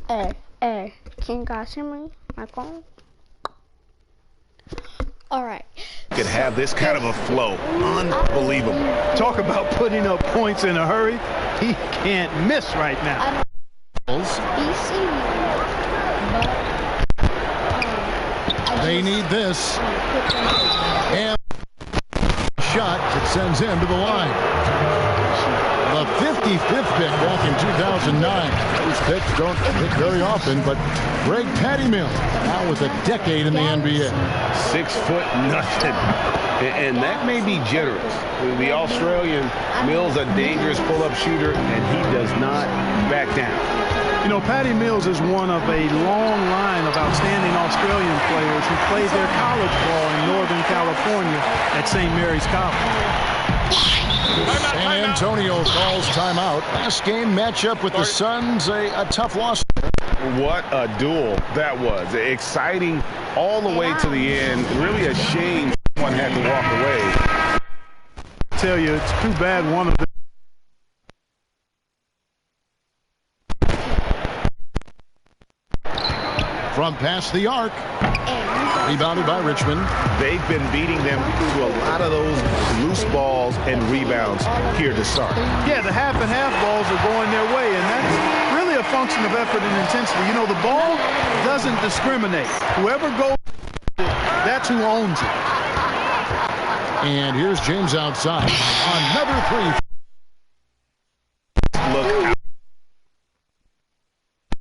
Hey, can you guys hear me? My phone? Alright. Could have this kind of a flow. Unbelievable. Talk about putting up points in a hurry. He can't miss right now. They need this. And shot that sends him to the line. The 55th pick back in 2009. Those picks don't pick very often, but Greg Patty Mills, now with a decade in the NBA. 6 foot nothing. And that may be generous. The Australian Mills, a dangerous pull-up shooter, and he does not back down. You know, Patty Mills is one of a long line of outstanding Australian players who played their college ball in Northern California at St. Mary's College. San Antonio calls timeout. Last game matchup with the Suns, a tough loss. What a duel that was. Exciting all the way to the end. Really a shame someone had to walk away. I tell you, it's too bad one of them. From past the arc. Rebounded by Richmond. They've been beating them to a lot of those loose balls and rebounds here to start. Yeah, the half and half balls are going their way, and that's really a function of effort and intensity. You know, the ball doesn't discriminate. Whoever goes, that's who owns it. And here's James outside. Another three. Look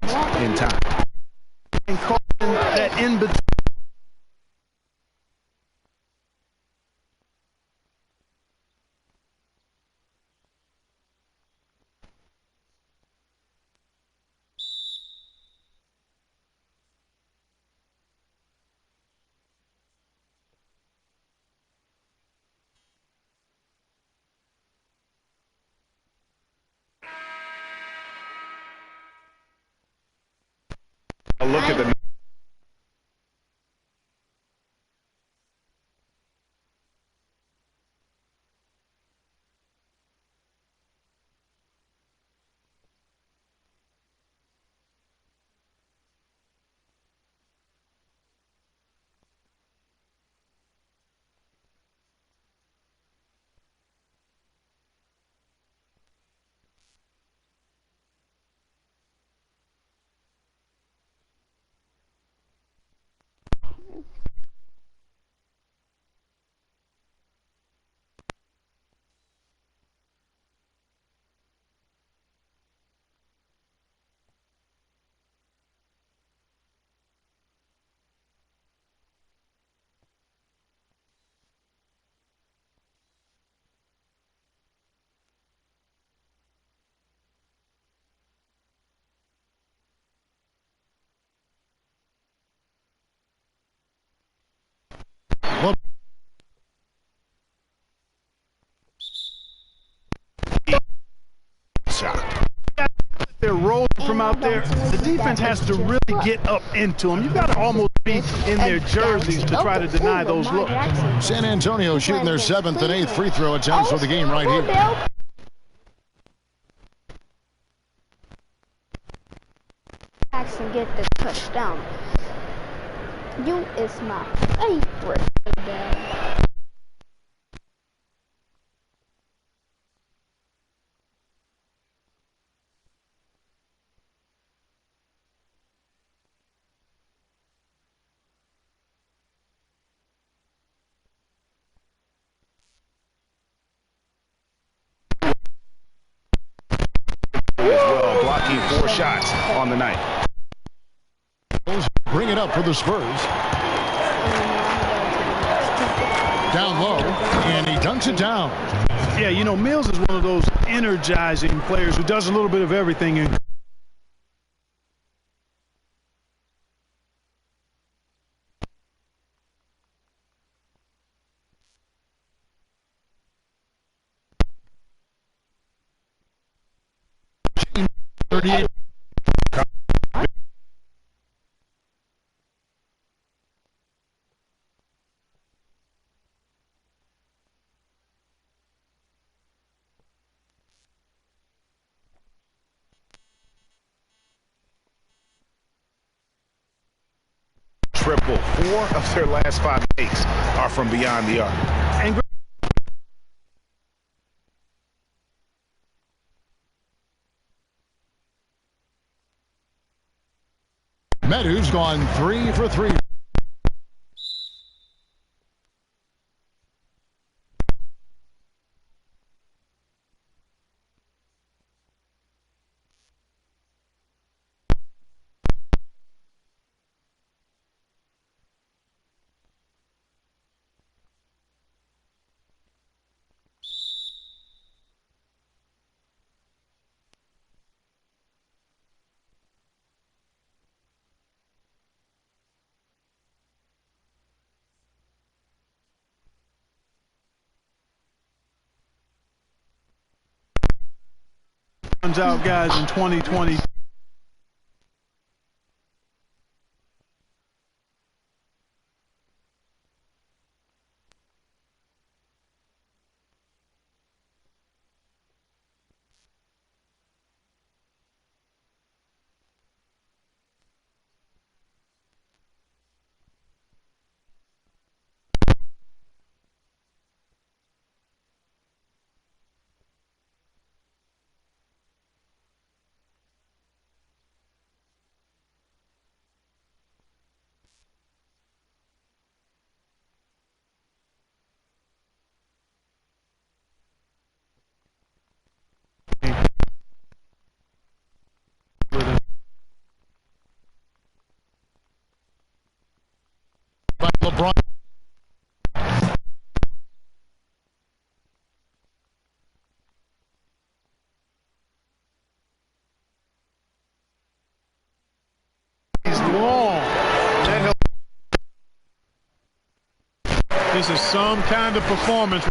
out in time. And calling that in between. A look at the shot. They're rolling from out there. The defense has to really get up into them. You've got to almost be in their jerseys to try to deny those looks. San Antonio shooting their 7th and 8th free throw attempts for the game right here. Jackson get the touchdown. You is my favorite. as well, blocking 4 shots on the night. Bring it up for the Spurs. Down low, and he dunks it down. Yeah, you know, Mills is one of those energizing players who does a little bit of everything. And triple. 4 of their last 5 makes are from beyond the arc. And Medu's gone 3 for 3. Runs out guys in 2020. By LeBron. He's long. That helps. This is some kind of performance.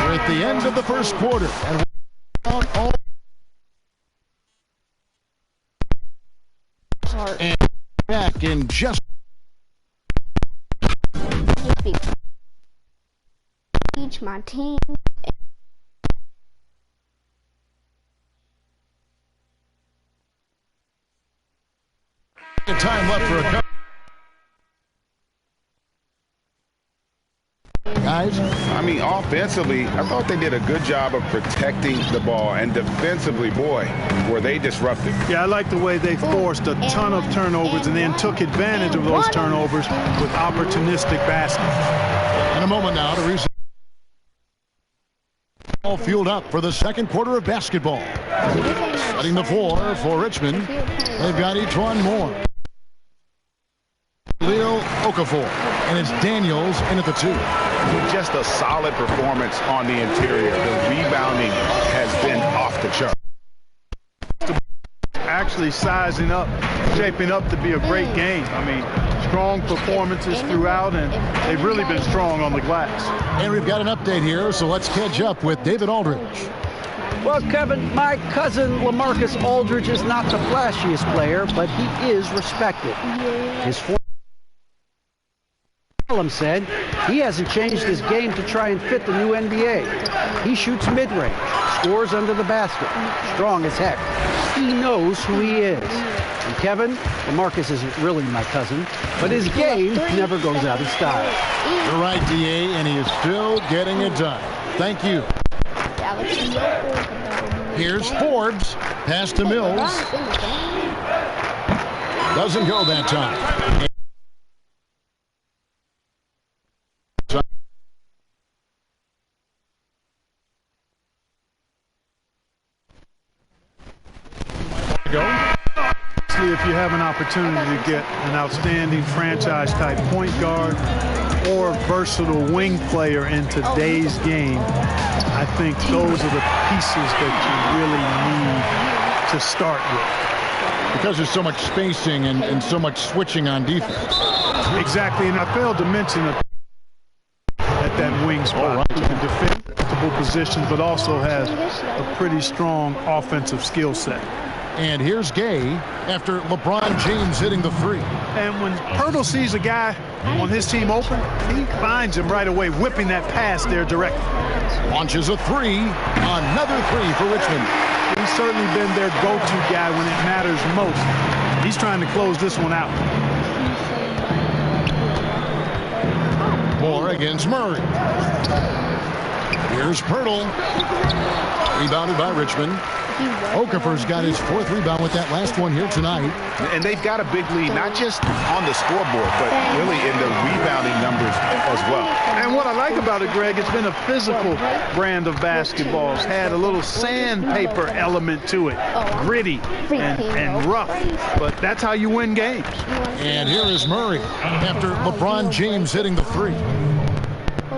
We're at the end of the first quarter, and all and back in just teach my team. of time left for a cover. Guys, I mean, offensively, I thought they did a good job of protecting the ball. And defensively, boy, were they disruptive. Yeah, I like the way they forced a ton of turnovers and then took advantage of those turnovers with opportunistic baskets. In a moment now to reset. All fueled up for the second quarter of basketball. Setting the floor for Richmond. They've got each one more. Leo Okafor, and it's Daniels in at the 2. Just a solid performance on the interior. The rebounding has been off the chart. Actually sizing up, shaping up to be a great game. I mean, strong performances throughout, and they've really been strong on the glass. And we've got an update here, so let's catch up with David Aldridge. Well, Kevin, my cousin LaMarcus Aldridge is not the flashiest player, but he is respected. His said he hasn't changed his game to try and fit the new NBA. He shoots mid-range, scores under the basket, strong as heck. He knows who he is. And Kevin, LaMarcus isn't really my cousin, but his game never goes out of style. You're right, DA, and he is still getting it done. Thank you. Here's Forbes. Pass to Mills. Doesn't go that time. If you have an opportunity to get an outstanding franchise-type point guard or versatile wing player in today's game, I think those are the pieces that you really need to start with. Because there's so much spacing and so much switching on defense. Exactly, and I failed to mention at that wing spot. Who can defend multiple positions, but also has a pretty strong offensive skill set. And here's Gay after LeBron James hitting the 3. And when Pirtle sees a guy on his team open, he finds him right away, whipping that pass there directly. Launches a 3. Another 3 for Richmond. He's certainly been their go-to guy when it matters most. He's trying to close this one out. Moore against Murray. Here's Pirtle. Rebounded by Richmond. Okafor's got his 4th rebound with that last one here tonight. And they've got a big lead, not just on the scoreboard, but really in the rebounding numbers as well. And what I like about it, Greg, it's been a physical brand of basketball. It's had a little sandpaper element to it. Gritty and rough. But that's how you win games. And here is Murray after LeBron James hitting the 3.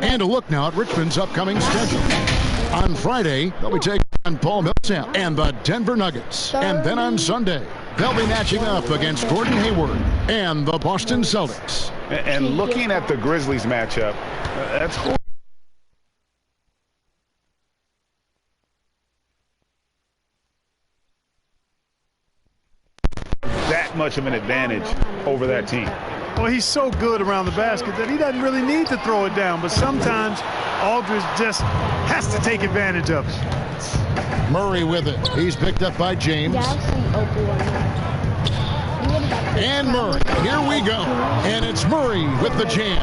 And a look now at Richmond's upcoming schedule. On Friday, they'll be taking on Paul Millsap and the Denver Nuggets. And then on Sunday, they'll be matching up against Gordon Hayward and the Boston Celtics. And looking at the Grizzlies matchup, that's cool. That much of an advantage over that team. Well, he's so good around the basket that he doesn't really need to throw it down. But sometimes Aldridge just has to take advantage of it. Murray with it. He's picked up by James. And Murray. Here we go. And it's Murray with the jam.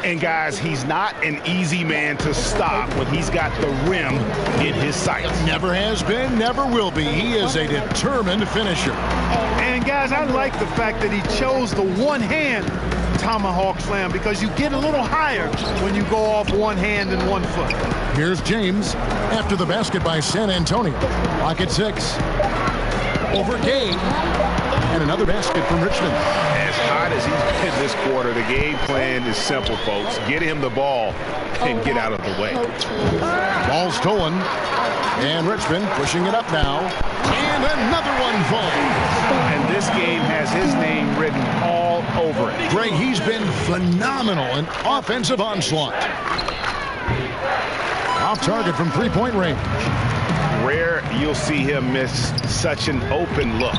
And guys, he's not an easy man to stop when he's got the rim in his sights. Never has been, never will be. He is a determined finisher. And guys, I like the fact that he chose the one-hand tomahawk slam because you get a little higher when you go off one hand and 1 foot. Here's James after the basket by San Antonio. Lock at 6. Over Gay. And another basket from Richmond. As hot as he's been this quarter, the game plan is simple, folks. Get him the ball and get out of the way. Ball stolen. And Richmond pushing it up now. And another one falling. And this game has his name written all over it. Greg, he's been phenomenal in offensive onslaught. Off target from 3-point range. Rare you'll see him miss such an open look.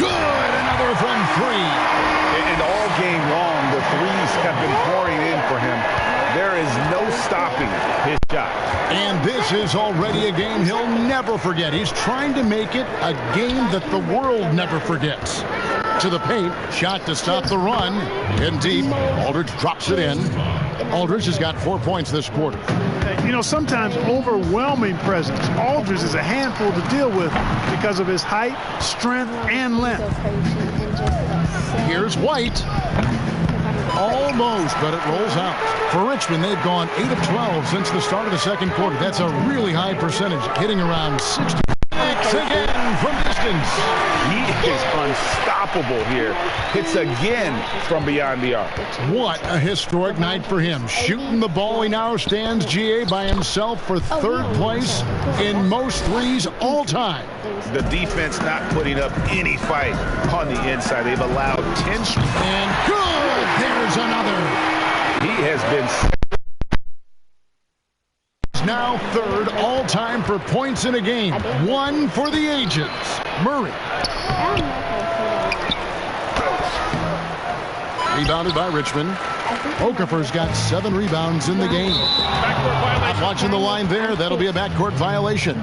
Good, another from 3. And all game long, the threes have been pouring in for him. There is no stopping his shot. And this is already a game he'll never forget. He's trying to make it a game that the world never forgets. to the paint. Shot to stop the run. In deep. Aldridge drops it in. Aldridge has got 4 points this quarter. You know, sometimes overwhelming presence. Aldridge is a handful to deal with because of his height, strength, and length. Here's White. Almost, but it rolls out. For Richmond, they've gone 8 of 12 since the start of the second quarter. That's a really high percentage, hitting around 60. Again from distance. He is unstoppable here. Hits again from beyond the arc. What a historic night for him. Shooting the ball, he now stands, GA, by himself for third place in most threes all time. The defense not putting up any fight on the inside. They've allowed 10 and good. There's another. He has been now third all-time for points in a game. One for the ages. Murray. Rebounded by Richmond. Okafor's got 7 rebounds in the game. Not watching the line there. That'll be a backcourt violation.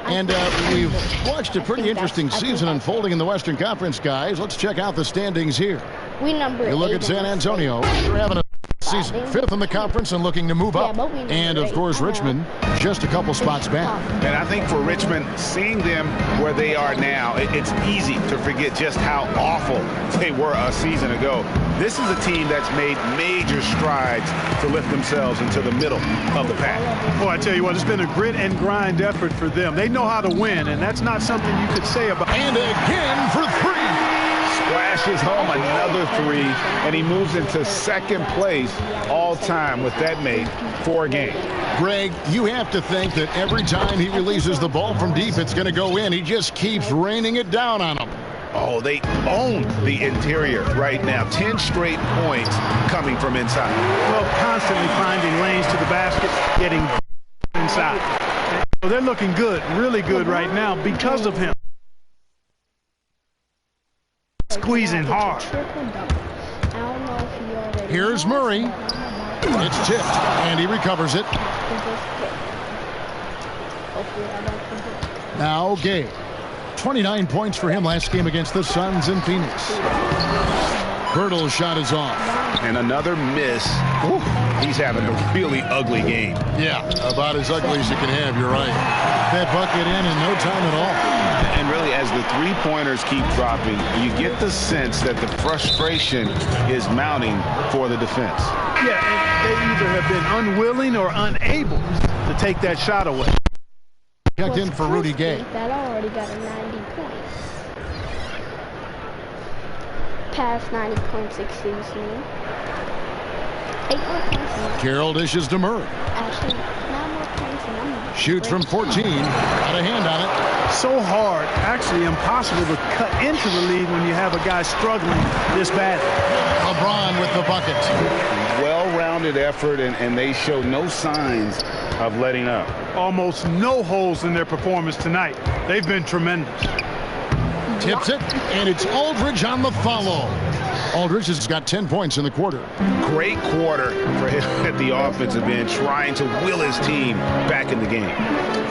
And we've watched a pretty interesting season unfolding in the Western Conference, guys. Let's check out the standings here. You look at San Antonio. They're having a season, 5th in the conference and looking to move up. And, of course, Richmond just a couple spots back. And I think for Richmond, seeing them where they are now, it's easy to forget just how awful they were a season ago. This is a team that's made major strides to lift themselves into the middle of the pack. Well, I tell you what, it's been a grit and grind effort for them. They know how to win, and that's not something you could say about. And again for 3. Splashes home another 3, and he moves into second place all time with that made 4 games. Greg, you have to think that every time he releases the ball from deep, it's going to go in. He just keeps raining it down on them. Oh, they own the interior right now. 10 straight points coming from inside. Well, constantly finding lanes to the basket, getting inside. Well, they're looking good, really good right now because of him. Squeezing hard. Here's Murray. It's tipped, and he recovers it. Now Gay. 29 points for him last game against the Suns in Phoenix. Bertle's shot is off. And another miss. Ooh, he's having a really ugly game. Yeah, about as ugly as you can have, you're right. That bucket in no time at all. And really, as the three-pointers keep dropping, you get the sense that the frustration is mounting for the defense. Yeah, and they either have been unwilling or unable to take that shot away. Checked in for Rudy Gay. That already got a 90 points. Past 90 points, excuse me. 8 more points. Carroll dishes to Murray. Actually, 9 more points and I'm shoots from 14. Got a hand on it. So hard, actually impossible to cut into the lead when you have a guy struggling this badly. LeBron with the bucket. Well-rounded effort, and they show no signs of letting up. Almost no holes in their performance tonight. They've been tremendous. Tips it, and it's Aldridge on the follow. Aldridge has got 10 points in the quarter. Great quarter for him at the offensive end, trying to will his team back in the game.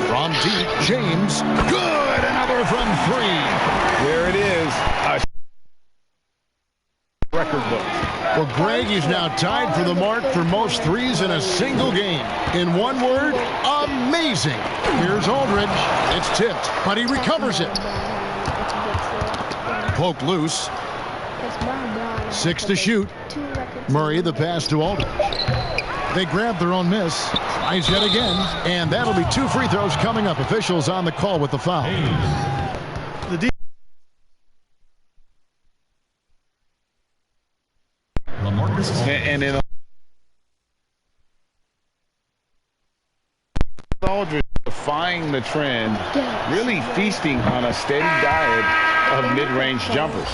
From deep, James. Good, another from 3. There it is, a record book. Well, Greg is now tied for the mark for most threes in a single game. In one word, amazing. Here's Aldridge. It's tipped, but he recovers it. Poked loose. 6 to shoot. Murray the pass to Aldridge. They grab their own miss. Tries yet again, and that'll be 2 free throws coming up. Officials on the call with the foul. And in Aldridge defying the trend, really feasting on a steady diet of mid-range jumpers.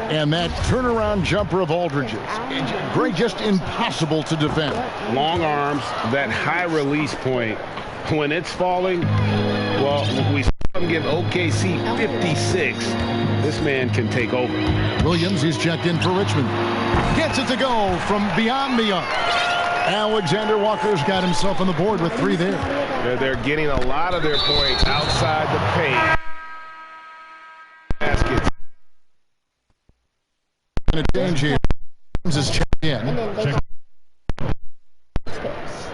And that turnaround jumper of Aldridge's, Greg, just impossible to defend. Long arms, that high release point, when it's falling, well, we saw him give OKC 56. This man can take over. Williams, he's checked in for Richmond. Gets it to go from beyond the arc. Alexander Walker's got himself on the board with 3 there. They're getting a lot of their points outside the paint. Baskets going to change here. James is checked in. And then they go space.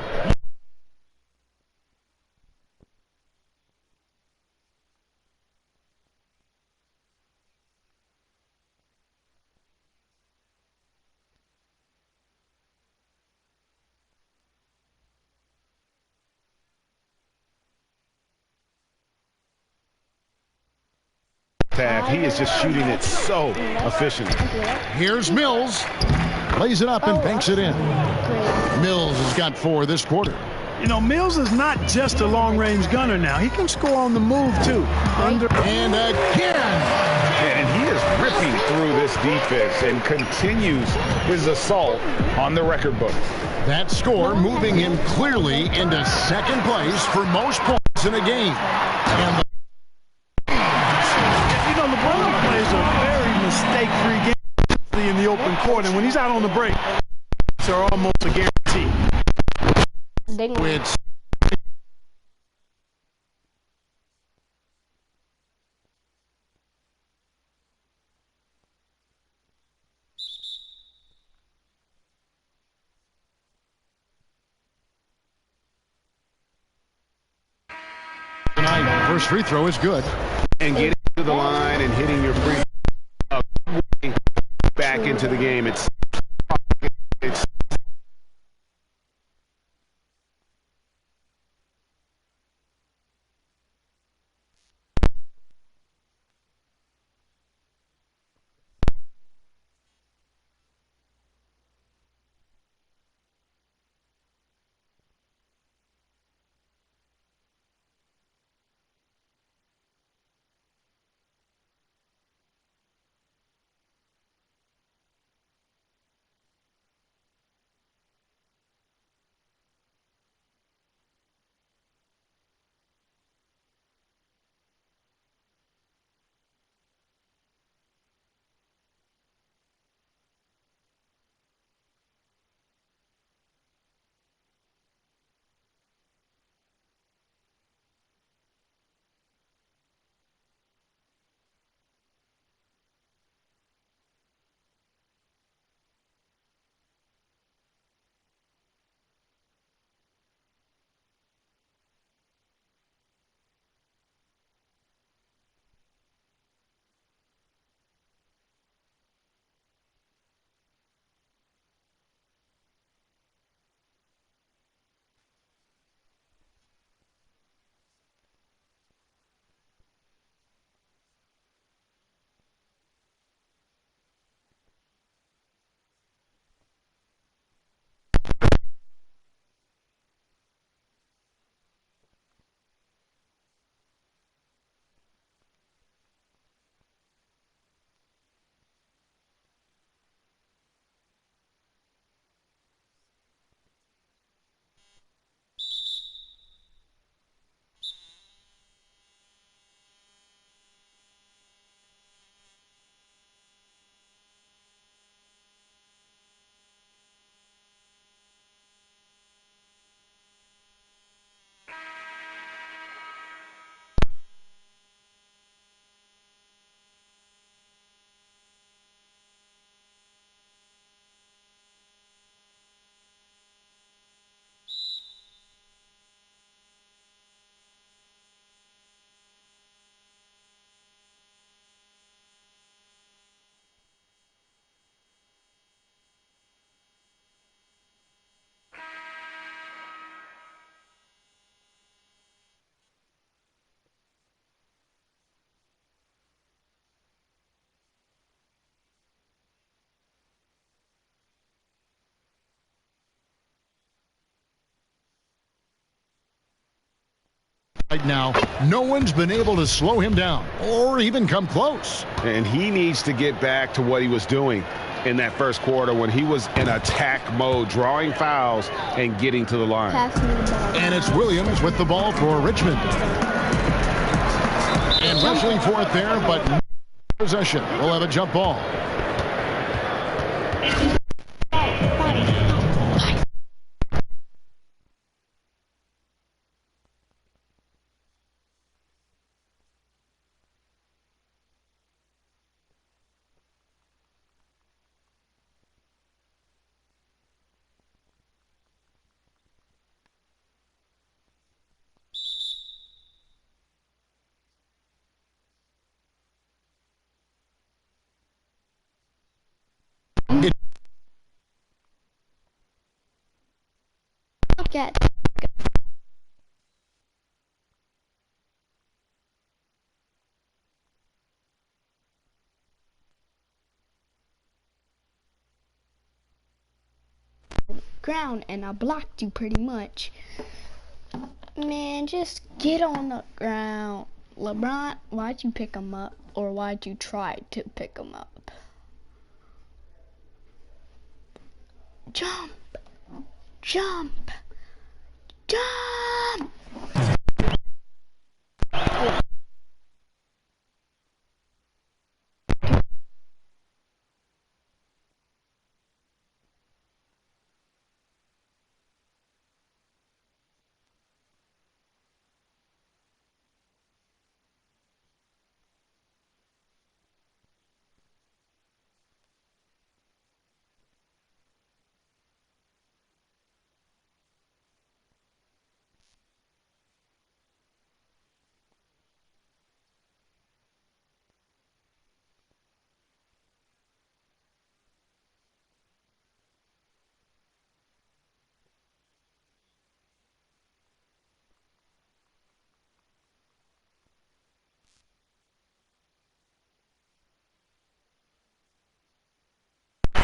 He is just shooting it so efficiently. Here's Mills. Lays it up and banks it in. Mills has got 4 this quarter. You know, Mills is not just a long-range gunner now. He can score on the move, too. And again. And he is ripping through this defense and continues his assault on the record book. That score moving him clearly into second place for most points in a game. And LeBron plays a very mistake-free game in the open court, and when he's out on the break, it's almost a guarantee. It's tonight, first free throw is good. And getting to the line and hitting your free back into the game. It's right now, no one's been able to slow him down or even come close. And he needs to get back to what he was doing in that first quarter when he was in attack mode, drawing fouls and getting to the line. And it's Williams with the ball for Richmond. And wrestling for it there, but no possession. We'll have a jump ball. Get. Ground and I blocked you pretty much. Man, just get on the ground. LeBron, why'd you pick him up? Or why'd you try to pick him up? Jump! Jump! Jump!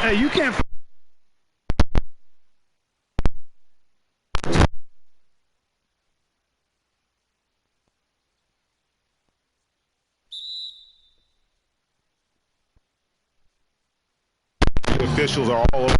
Hey, you can't. The officials are all over.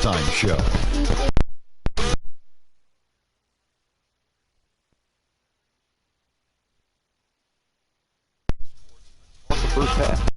Time show. The first half.